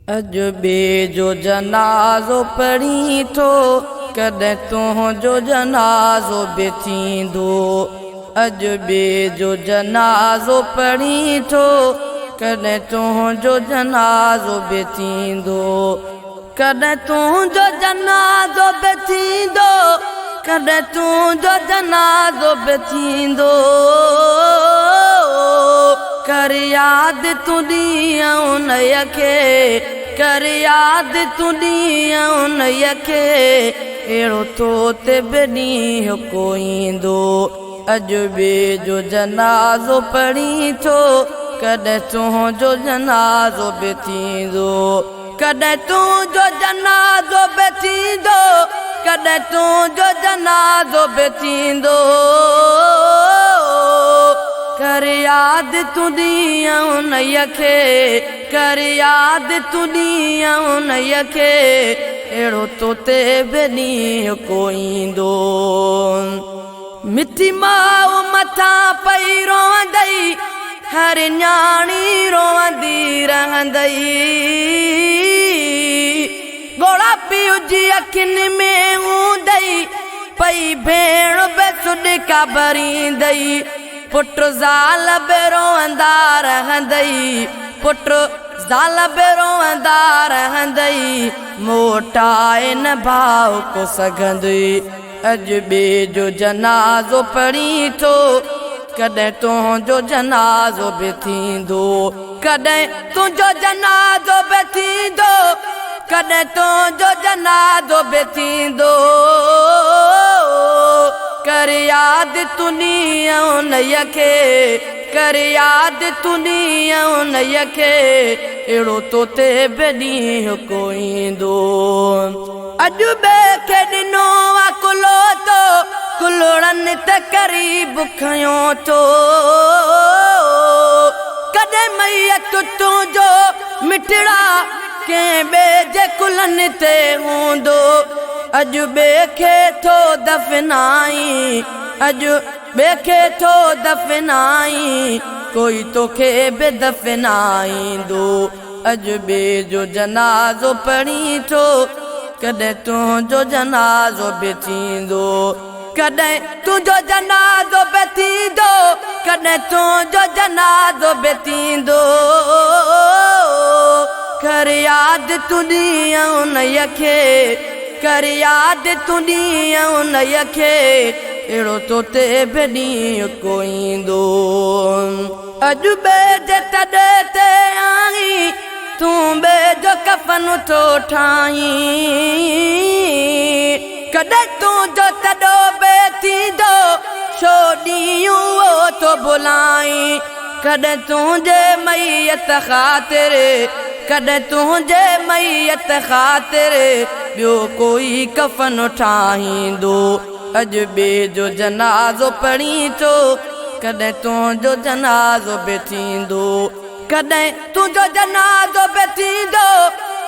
अजबे जो जनाज़ो पढ़ी थो कॾहिं तुंहिंजो जनाज़ो बि थींदो। अजबे जो जनाज़ो पढ़ी थो कॾहिं तुंहिंजो जनाज़ो बि थींदो। कॾहिं तुंहिंजो जनाज़ो बि थींदो, कॾहिं तुंहिंजो जनाज़ो बि थींदो। कर याद तूं ॾींहुं उन्हीअ खे, कर याद तूं ॾींहुं उन्हीअ खे, अहिड़ो तो ते बि ॾींहुं को ईंदो। अजबे जो जनाज़ो पढ़ी थो कॾहिं तुंहिंजो जनाज़ो बि थींदो। कॾहिं तुंहिंजो जनाज़ो बि थींदो, कॾहिं तुंहिंजो जनाज़ो बि थींदो। कर याद तूं ॾींहुं उन्हीअ खे, कर याद तूं ॾींहुं उन्हीअ खे, अहिड़ो तो ते बि ॾींहुं को ईंदो। मिठी माउ मथां पई रोअंदई, हर न्याणी रोअंदी रहंदई। ॻोड़ा पीउ अखियुनि में हूंदई, पई भेण बि सुॾिका भरींदई। पुट ज़ाल बि रोअंदा रहंदई, पुट ज़ाल बि रोअंदा रहंदई। मोटाए न भाउ को सघंदई। अजबे जो जनाज़ो पढ़ी थो कॾहिं तुंहिंजो जनाज़ो बि थींदो। कॾहिं तुंहिंजो जनाज़ो बि थींदो, कॾहिं तुंहिंजो जनाज़ो बि थींदो। कर याद तूं ॾींहुं उन्हीअ खे, कर याद तूं ॾींहुं उन्हीअ खे, अहिड़ो तो ते बि ॾींहुं को ईंदो। अॼु ॿिए खे ॾिनो आहे कुलो तो, कुलड़नि त क़रीब खयो थो। कॾहिं मैयत तुंहिंजो मिठड़ा कंहिं ॿिए जे कुलनि ते हूंदो। अॼु ॿिए खे थो दफ़नाई, अॼु ॿिए खे थो दफ़नाई, कोई तोखे बि दफ़नाईंदो। अजबे जो जनाज़ो पढ़ी थो कॾहिं तुंहिंजो जनाज़ो बि थींदो। कॾहिं तुंहिंजो जनाज़ो बि थींदो, कॾहिं तुंहिंजो जनाज़ो बि थींदो। कर याद तूं ॾींहुं उन्हीअ खे, कर याद तूं ॾींहुं उन्हीअ खे, अहिड़ो तो ते बि ॾींहुं को ईंदो। अॼु ॿिए जे तॾहिं ते आई, तूं ॿिए जो कफ़न थो ठाहीं। कॾहिं तुंहिंजो तॾो बि थींदो, छो ॾींहुं उहो थो भुलाई। कॾहिं तुंहिंजे मैयत ख़ातिर, कॾहिं तुंहिंजे मैयत ख़ातिर, ॿियो कोई कफ़न ठाहींदो। अजबे जो जनाज़ो पढ़ी थो कॾहिं तुंहिंजो जनाज़ो बि थींदो। कॾहिं तुंहिंजो जनाज़ो बि थींदो,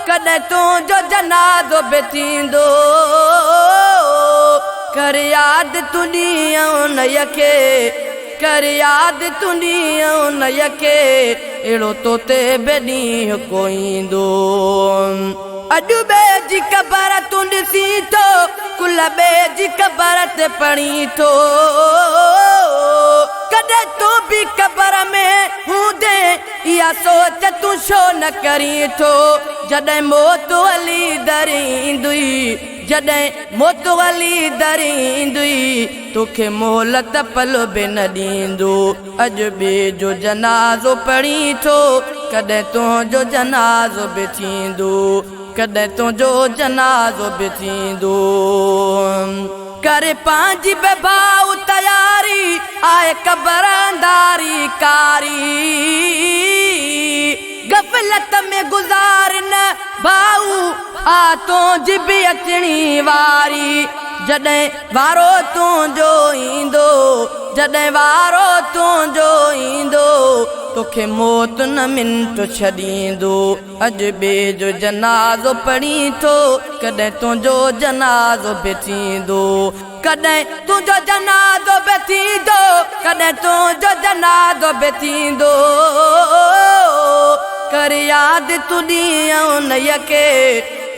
कॾहिं तुंहिंजो जनाज़ो बि थींदो। कर याद तूं ॾींहुं उन्हीअ खे, कर याद तूं ॾींहुं उन्हीअ खे, अहिड़ो तो ते बि ॾींहुं को ईंदो। अॼु ॿिए जी क़बर तूं ॾिसी थो, कुल ॿिए जी क़बर ते पढ़ी थो। कॾहिं तूं बि क़बर में हूंदे इहा सोच तूं छो न करी थो। जॾहिं मौत हली दरींदुई, जॾहिं मौत हली दरींदुई, तोखे मोहलत पल बि न ॾींदो। अजबे जो जनाज़ो पढ़ी थो कॾहिं तुंहिंजो जनाज़ो बि थींदो, कॾहिं तुंहिंजो जनाज़ो बि थींदो। कर पंहिंजी बि भाउ तयारी, आहे क़बर अंधारी कारी। गफ़लत में गुज़ार न भाऊ, आ तुंहिंजी बि अचणी वारी। जॾहिं वारो तुंहिंजो ईंदो, जॾहिं वारो तुंहिंजो ईंदो, तोखे मौत न मिंट छॾींदो। अजबे जो जनाज़ो पढ़ी थो कॾहिं तुंहिंजो जनाज़ो बि थींदो। कॾहिं तुंहिंजो जनाज़ो बि थींदो, कॾहिं तुंहिंजो जनाज़ो बि थींदो। कर याद तुंहिंजी उन्हीअ खे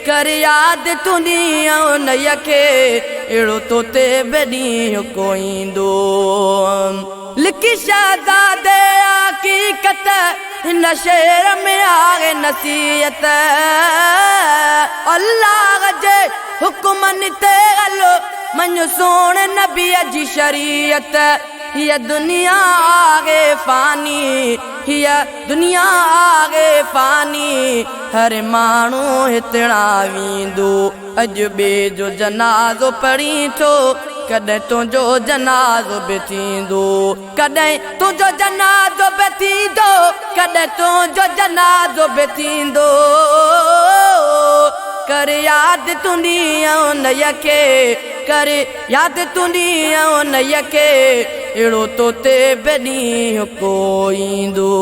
कर याद तुंहिंजी उन्हीअ खे अहिड़ो तो ते ॾींहुं कोईंदो लिखी शहज़ादे हक़ीक़त हिन शेर में आहे नसीहत अल्लाह जे हुक्मनि ते हलो मञ सोण नबीअ जी शरीयत हिय दुनिया आगे फानी हिय दुनिया आगे फानी हर माण्हू हितणा वेंदो अॼु ॿिए जो जनाज़ो पढ़ी थो कॾहिं तुंहिंजो जनाज़ो बि थींदो कॾहिं तुंहिंजो जनाज़ो बि थींदो कॾहिं तुंहिंजो जनाज़ो बि थींदो कर याद तुंहिंजी उन्हीअ खे कर याद तुंहिंजी उन्हीअ खे अहिड़ो तो ते ॾींहुं कोईंदो।